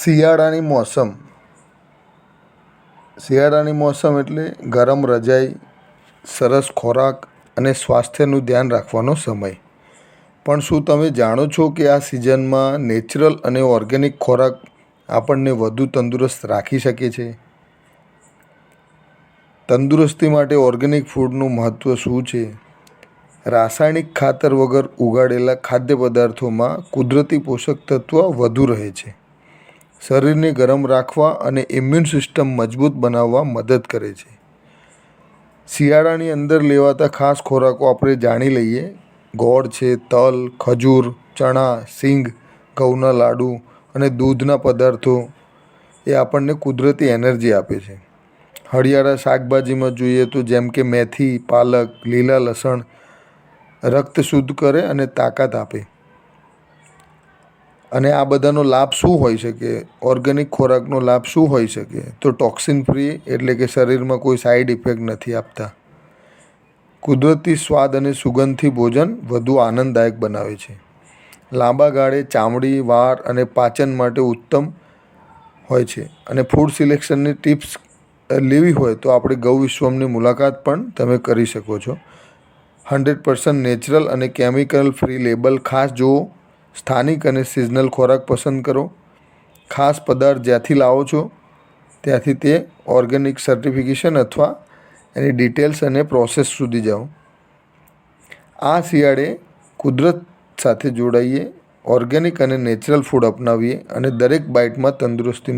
શિયાળાની મોસમ એટલે ગરમ રજાઈ, સરસ ખોરાક અને સ્વાસ્થ્યનું ધ્યાન રાખવાનો સમય. પણ શું તમે જાણો છો કે આ સિઝનમાં નેચરલ અને ઓર્ગેનિક ખોરાક આપણને વધુ તંદુરસ્ત રાખી શકે છે? તંદુરસ્તી માટે ઓર્ગેનિક ફૂડનું મહત્ત્વ શું છે? રાસાયણિક ખાતર વગર ઉગાડેલા ખાદ્ય પદાર્થોમાં કુદરતી પોષક તત્વ વધુ રહે છે. શરીરને ગરમ રાખવા અને ઇમ્યુન સિસ્ટમ મજબૂત બનાવવા મદદ કરે છે. શિયાળાની અંદર લેવાતા ખાસ ખોરાકો આપણે જાણી લઈએ. ગોળ છે, તલ, ખજૂર, ચણા, સિંગ, ઘઉંના લાડુ અને દૂધના પદાર્થો એ આપણને કુદરતી એનર્જી આપે છે. હળિયાળા શાકભાજીમાં જોઈએ તો જેમ કે મેથી, પાલક, લીલા લસણ રક્ત શુદ્ધ કરે અને તાકાત આપે. અને આ બધાનો લાભ શું હોઈ શકે? ઓર્ગેનિક ખોરાકનો લાભ શું હોઈ શકે? તો ટોક્સિન ફ્રી, એટલે કે શરીરમાં કોઈ સાઈડ ઇફેક્ટ નથી આપતા. કુદરતી સ્વાદ અને સુગંધથી ભોજન વધુ આનંદદાયક બનાવે છે. લાંબા ગાળે ચામડી, વાળ અને પાચન માટે ઉત્તમ હોય છે. અને ફૂડ સિલેક્શનની ટિપ્સ લેવી હોય તો આપણે ગૌ વિશ્વમની મુલાકાત પણ તમે કરી શકો છો. 100% નેચરલ અને કેમિકલ ફ્રી લેબલ ખાસ જુઓ. સ્થાનિક અને સિઝનલ ખોરાક પસંદ કરો. ખાસ પદાર્થ જ્યાંથી લાવો છો ત્યાંથી તે ઓર્ગેનિક સર્ટિફિકેશન અથવા એની ડિટેલ્સ અને પ્રોસેસ સુધી જાઓ. આ શિયાળે કુદરત સાથે જોડાઈએ, ઓર્ગેનિક અને નેચરલ ફૂડ અપનાવીએ અને દરેક બાઇટમાં તંદુરસ્તીનો